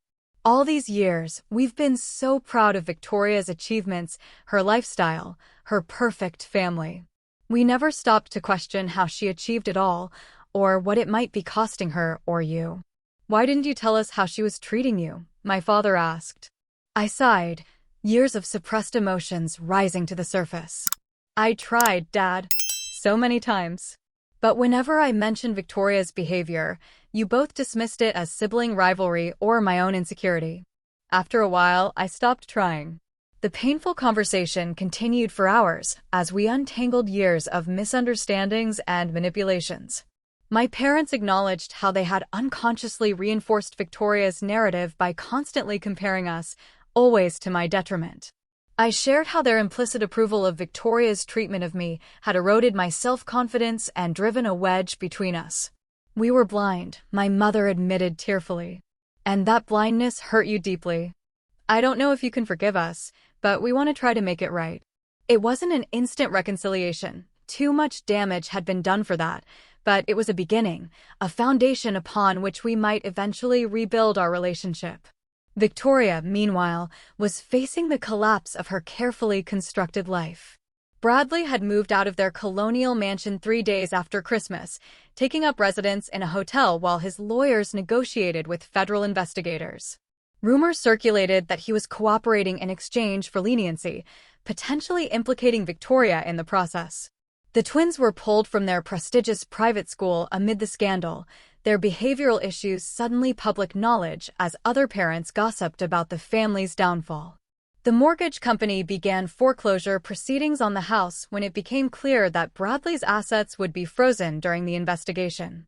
Speaker 1: All these years, we've been so proud of Victoria's achievements, her lifestyle, her perfect family. We never stopped to question how she achieved it all, or what it might be costing her or you. Why didn't you tell us how she was treating you? My father asked. I sighed, years of suppressed emotions rising to the surface. I tried, Dad. So many times. But whenever I mentioned Victoria's behavior, you both dismissed it as sibling rivalry or my own insecurity. After a while, I stopped trying. The painful conversation continued for hours as we untangled years of misunderstandings and manipulations. My parents acknowledged how they had unconsciously reinforced Victoria's narrative by constantly comparing us, always to my detriment. I shared how their implicit approval of Victoria's treatment of me had eroded my self-confidence and driven a wedge between us. We were blind, my mother admitted tearfully. And that blindness hurt you deeply. I don't know if you can forgive us, but we want to try to make it right. It wasn't an instant reconciliation. Too much damage had been done for that, but it was a beginning, a foundation upon which we might eventually rebuild our relationship. Victoria, meanwhile, was facing the collapse of her carefully constructed life. Bradley had moved out of their colonial mansion 3 days after Christmas, taking up residence in a hotel while his lawyers negotiated with federal investigators. Rumors circulated that he was cooperating in exchange for leniency, potentially implicating Victoria in the process. The twins were pulled from their prestigious private school amid the scandal, their behavioral issues suddenly public knowledge as other parents gossiped about the family's downfall. The mortgage company began foreclosure proceedings on the house when it became clear that Bradley's assets would be frozen during the investigation.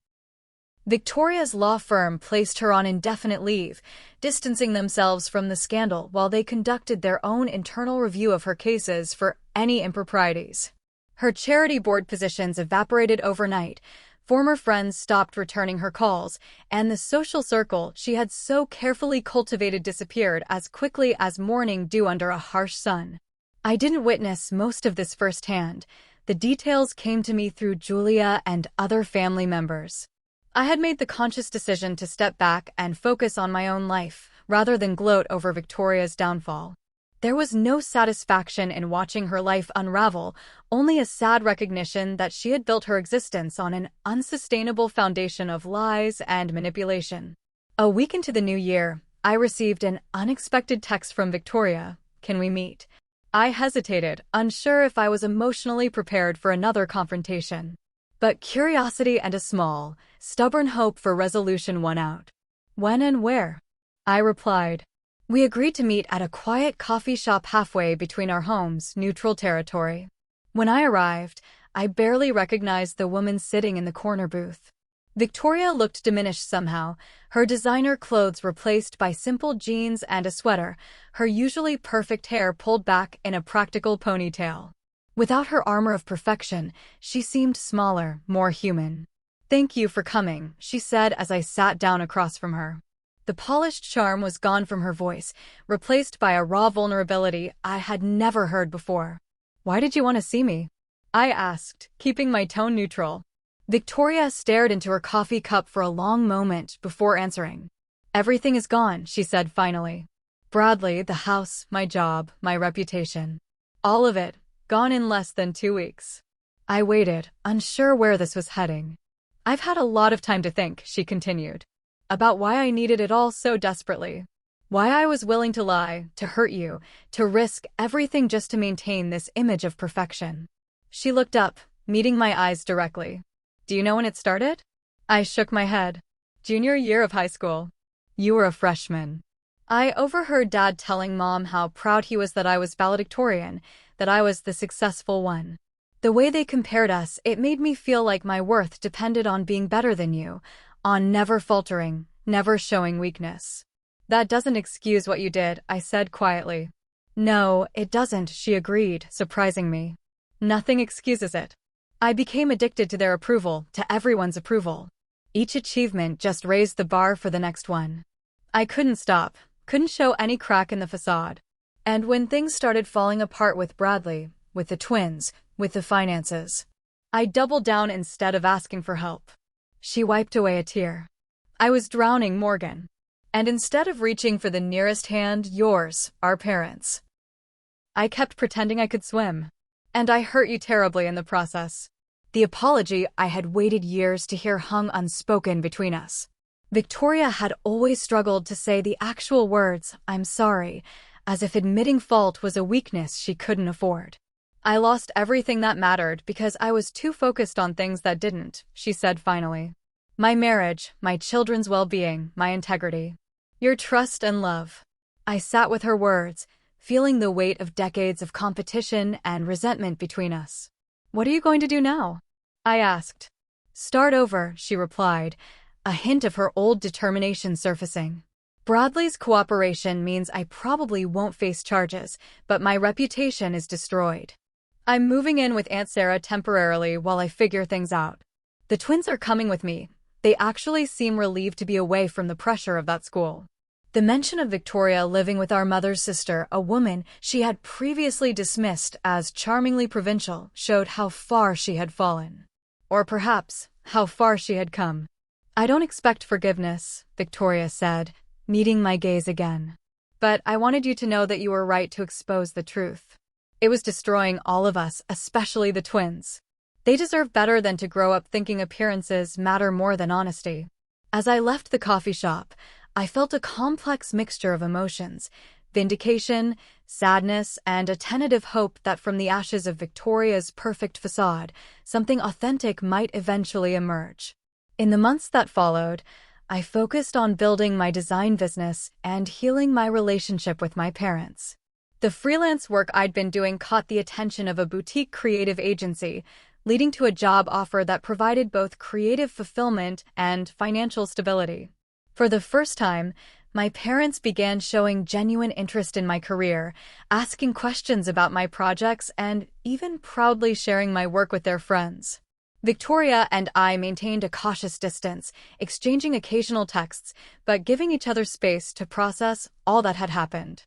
Speaker 1: Victoria's law firm placed her on indefinite leave, distancing themselves from the scandal while they conducted their own internal review of her cases for any improprieties. Her charity board positions evaporated overnight, former friends stopped returning her calls, and the social circle she had so carefully cultivated disappeared as quickly as morning dew under a harsh sun. I didn't witness most of this firsthand. The details came to me through Julia and other family members. I had made the conscious decision to step back and focus on my own life, rather than gloat over Victoria's downfall. There was no satisfaction in watching her life unravel, only a sad recognition that she had built her existence on an unsustainable foundation of lies and manipulation. A week into the new year, I received an unexpected text from Victoria. "Can we meet?" I hesitated, unsure if I was emotionally prepared for another confrontation. But curiosity and a small, stubborn hope for resolution won out. "When and where?" I replied. We agreed to meet at a quiet coffee shop halfway between our homes, neutral territory. When I arrived, I barely recognized the woman sitting in the corner booth. Victoria looked diminished somehow, her designer clothes replaced by simple jeans and a sweater, her usually perfect hair pulled back in a practical ponytail. Without her armor of perfection, she seemed smaller, more human. "Thank you for coming," she said as I sat down across from her. The polished charm was gone from her voice, replaced by a raw vulnerability I had never heard before. "Why did you want to see me?" I asked, keeping my tone neutral. Victoria stared into her coffee cup for a long moment before answering. "Everything is gone," she said finally. "Bradley, the house, my job, my reputation. All of it, gone in less than 2 weeks." I waited, unsure where this was heading. "I've had a lot of time to think," she continued, "about why I needed it all so desperately. Why I was willing to lie, to hurt you, to risk everything just to maintain this image of perfection." She looked up, meeting my eyes directly. "Do you know when it started?" I shook my head. "Junior year of high school. You were a freshman." I overheard Dad telling Mom how proud he was that I was valedictorian, that I was the successful one. The way they compared us, it made me feel like my worth depended on being better than you, on never faltering, never showing weakness. "That doesn't excuse what you did," I said quietly. "No, it doesn't," she agreed, surprising me. "Nothing excuses it." I became addicted to their approval, to everyone's approval. Each achievement just raised the bar for the next one. I couldn't stop, couldn't show any crack in the facade. And when things started falling apart with Bradley, with the twins, with the finances, I doubled down instead of asking for help. She wiped away a tear. "I was drowning, Morgan. And instead of reaching for the nearest hand, yours, our parents, I kept pretending I could swim. And I hurt you terribly in the process." The apology I had waited years to hear hung unspoken between us. Victoria had always struggled to say the actual words, "I'm sorry," as if admitting fault was a weakness she couldn't afford. I lost everything that mattered because I was too focused on things that didn't, she said finally. My marriage, my children's well-being, my integrity. Your trust and love. I sat with her words, feeling the weight of decades of competition and resentment between us. What are you going to do now? I asked. Start over, she replied, a hint of her old determination surfacing. Bradley's cooperation means I probably won't face charges, but my reputation is destroyed. I'm moving in with Aunt Sarah temporarily while I figure things out. The twins are coming with me. They actually seem relieved to be away from the pressure of that school. The mention of Victoria living with our mother's sister, a woman she had previously dismissed as charmingly provincial, showed how far she had fallen. Or perhaps, how far she had come. I don't expect forgiveness, Victoria said, meeting my gaze again. But I wanted you to know that you were right to expose the truth. It was destroying all of us, especially the twins. They deserve better than to grow up thinking appearances matter more than honesty. As I left the coffee shop, I felt a complex mixture of emotions, vindication, sadness, and a tentative hope that from the ashes of Victoria's perfect facade, something authentic might eventually emerge. In the months that followed, I focused on building my design business and healing my relationship with my parents. The freelance work I'd been doing caught the attention of a boutique creative agency, leading to a job offer that provided both creative fulfillment and financial stability. For the first time, my parents began showing genuine interest in my career, asking questions about my projects, and even proudly sharing my work with their friends. Victoria and I maintained a cautious distance, exchanging occasional texts, but giving each other space to process all that had happened.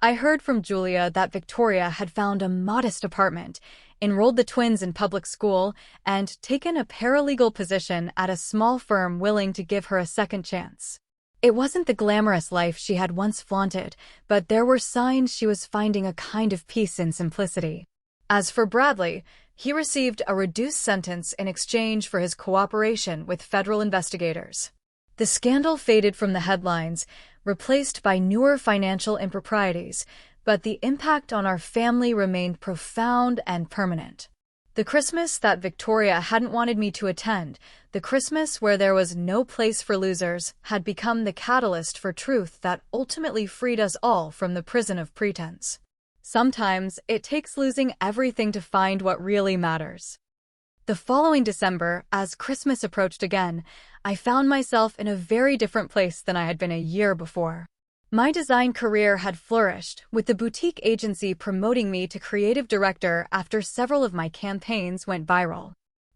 Speaker 1: I heard from Julia that Victoria had found a modest apartment, enrolled the twins in public school, and taken a paralegal position at a small firm willing to give her a second chance. It wasn't the glamorous life she had once flaunted, but there were signs she was finding a kind of peace in simplicity. As for Bradley, he received a reduced sentence in exchange for his cooperation with federal investigators. The scandal faded from the headlines, replaced by newer financial improprieties, but the impact on our family remained profound and permanent. The Christmas that Victoria hadn't wanted me to attend, the Christmas where there was no place for losers, had become the catalyst for truth that ultimately freed us all from the prison of pretense. Sometimes it takes losing everything to find what really matters. The following December, as Christmas approached again, I found myself in a very different place than I had been a year before. My design career had flourished, with the boutique agency promoting me to creative director after several of my campaigns went viral.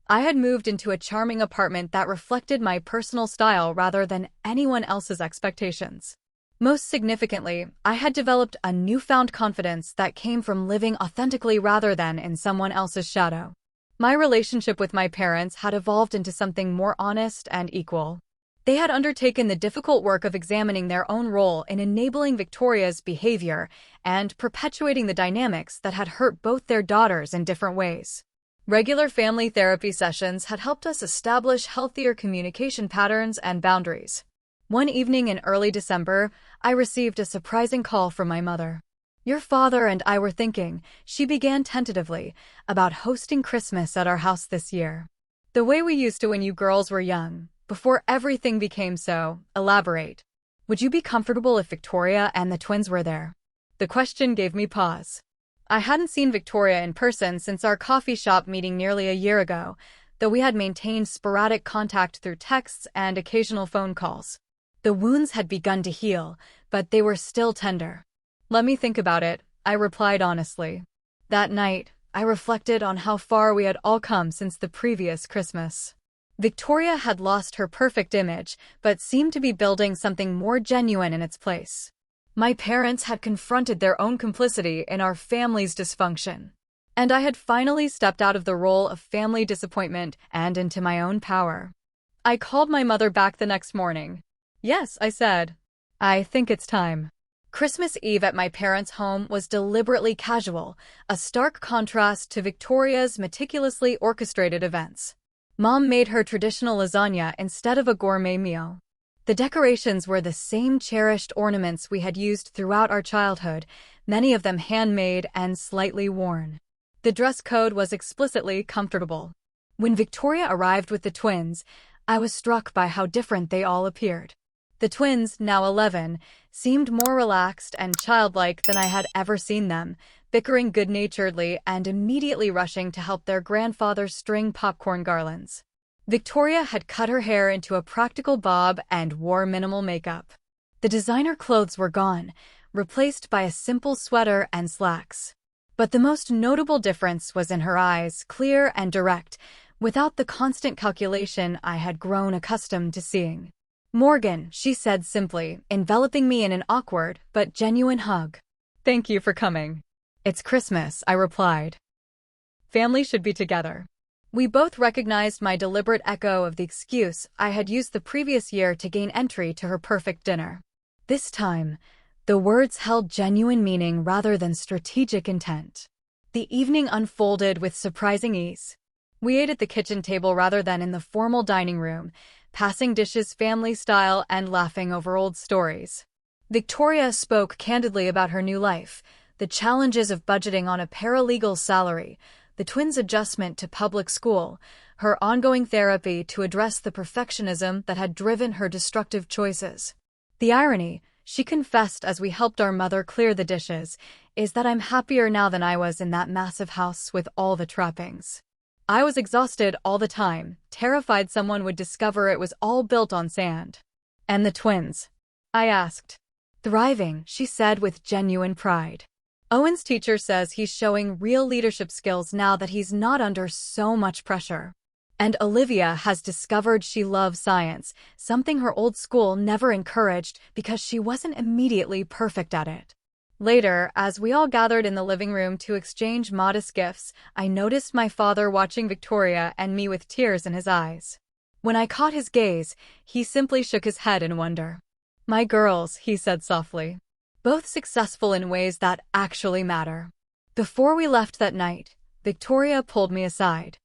Speaker 1: I had moved into a charming apartment that reflected my personal style rather than anyone else's expectations. Most significantly, I had developed a newfound confidence that came from living authentically rather than in someone else's shadow. My relationship with my parents had evolved into something more honest and equal. They had undertaken the difficult work of examining their own role in enabling Victoria's behavior and perpetuating the dynamics that had hurt both their daughters in different ways. Regular family therapy sessions had helped us establish healthier communication patterns and boundaries. One evening in early December, I received a surprising call from my mother. Your father and I were thinking, she began tentatively, about hosting Christmas at our house this year. The way we used to when you girls were young, before everything became so. Elaborate. Would you be comfortable if Victoria and the twins were there? The question gave me pause. I hadn't seen Victoria in person since our coffee shop meeting nearly a year ago, though we had maintained sporadic contact through texts and occasional phone calls. The wounds had begun to heal, but they were still tender. Let me think about it, I replied honestly. That night, I reflected on how far we had all come since the previous Christmas. Victoria had lost her perfect image, but seemed to be building something more genuine in its place. My parents had confronted their own complicity in our family's dysfunction. And I had finally stepped out of the role of family disappointment and into my own power. I called my mother back the next morning. Yes, I said. I think it's time. Christmas Eve at my parents' home was deliberately casual, a stark contrast to Victoria's meticulously orchestrated events. Mom made her traditional lasagna instead of a gourmet meal. The decorations were the same cherished ornaments we had used throughout our childhood, many of them handmade and slightly worn. The dress code was explicitly comfortable. When Victoria arrived with the twins, I was struck by how different they all appeared. The twins, now 11, seemed more relaxed and childlike than I had ever seen them, bickering good-naturedly and immediately rushing to help their grandfather string popcorn garlands. Victoria had cut her hair into a practical bob and wore minimal makeup. The designer clothes were gone, replaced by a simple sweater and slacks. But the most notable difference was in her eyes, clear and direct, without the constant calculation I had grown accustomed to seeing. "Morgan," she said simply, enveloping me in an awkward but genuine hug. "Thank you for coming." "It's Christmas," I replied. "Family should be together." We both recognized my deliberate echo of the excuse I had used the previous year to gain entry to her perfect dinner. This time, the words held genuine meaning rather than strategic intent. The evening unfolded with surprising ease. We ate at the kitchen table rather than in the formal dining room, passing dishes family style and laughing over old stories. Victoria spoke candidly about her new life, the challenges of budgeting on a paralegal salary, the twins' adjustment to public school, her ongoing therapy to address the perfectionism that had driven her destructive choices. The irony, she confessed as we helped our mother clear the dishes, is that I'm happier now than I was in that massive house with all the trappings. I was exhausted all the time, terrified someone would discover it was all built on sand. "And the twins?" I asked. "Thriving," she said with genuine pride. "Owen's teacher says he's showing real leadership skills now that he's not under so much pressure. And Olivia has discovered she loves science, something her old school never encouraged because she wasn't immediately perfect at it." Later, as we all gathered in the living room to exchange modest gifts, I noticed my father watching Victoria and me with tears in his eyes. When I caught his gaze, he simply shook his head in wonder. "My girls," he said softly. "Both successful in ways that actually matter." Before we left that night, Victoria pulled me aside.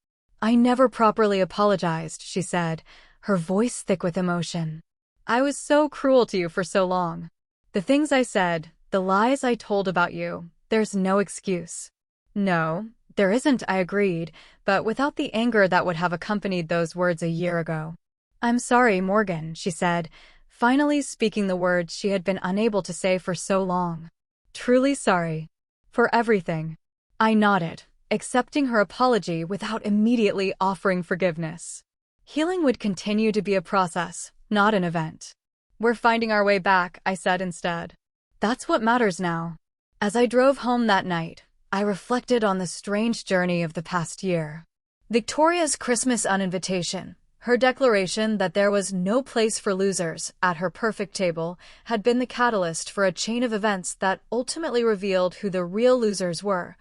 Speaker 1: "I never properly apologized," she said, her voice thick with emotion. "I was so cruel to you for so long. The things I said, the lies I told about you, there's no excuse." "No, there isn't," I agreed, but without the anger that would have accompanied those words a year ago. "I'm sorry, Morgan," she said, finally speaking the words she had been unable to say for so long. "Truly sorry. For everything." I nodded, accepting her apology without immediately offering forgiveness. Healing would continue to be a process, not an event. "We're finding our way back," I said instead. "That's what matters now." As I drove home that night, I reflected on the strange journey of the past year. Victoria's Christmas uninvitation, her declaration that there was no place for losers at her perfect table, had been the catalyst for a chain of events that ultimately revealed who the real losers were,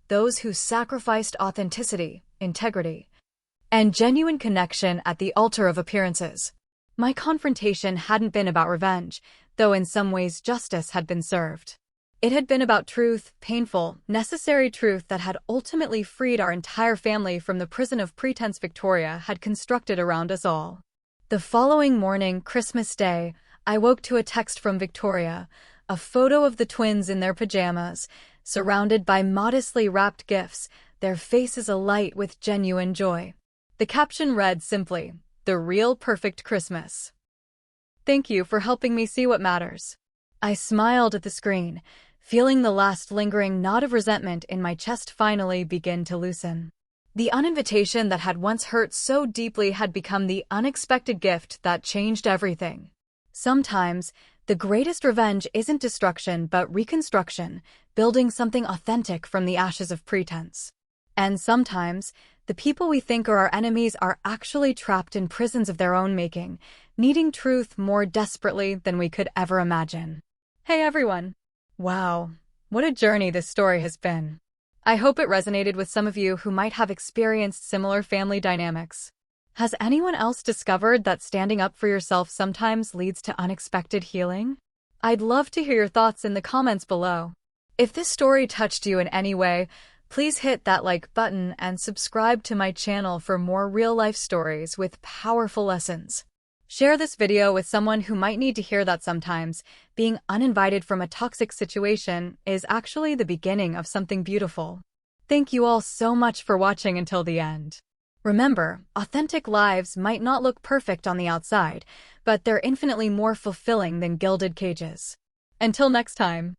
Speaker 1: those who sacrificed authenticity, integrity, and genuine connection at the altar of appearances. My confrontation hadn't been about revenge, though in some ways justice had been served. It had been about truth, painful, necessary truth that had ultimately freed our entire family from the prison of pretense Victoria had constructed around us all. The following morning, Christmas Day, I woke to a text from Victoria, a photo of the twins in their pajamas, surrounded by modestly wrapped gifts, their faces alight with genuine joy. The caption read simply, "The real perfect Christmas. Thank you for helping me see what matters." I smiled at the screen, feeling the last lingering knot of resentment in my chest finally begin to loosen. The uninvitation that had once hurt so deeply had become the unexpected gift that changed everything. Sometimes, the greatest revenge isn't destruction but reconstruction, building something authentic from the ashes of pretense. And sometimes, the people we think are our enemies are actually trapped in prisons of their own making, needing truth more desperately than we could ever imagine. Hey everyone! Wow, what a journey this story has been. I hope it resonated with some of you who might have experienced similar family dynamics. Has anyone else discovered that standing up for yourself sometimes leads to unexpected healing? I'd love to hear your thoughts in the comments below. If this story touched you in any way, please hit that like button and subscribe to my channel for more real-life stories with powerful lessons. Share this video with someone who might need to hear that sometimes being uninvited from a toxic situation is actually the beginning of something beautiful. Thank you all so much for watching until the end. Remember, authentic lives might not look perfect on the outside, but they're infinitely more fulfilling than gilded cages. Until next time.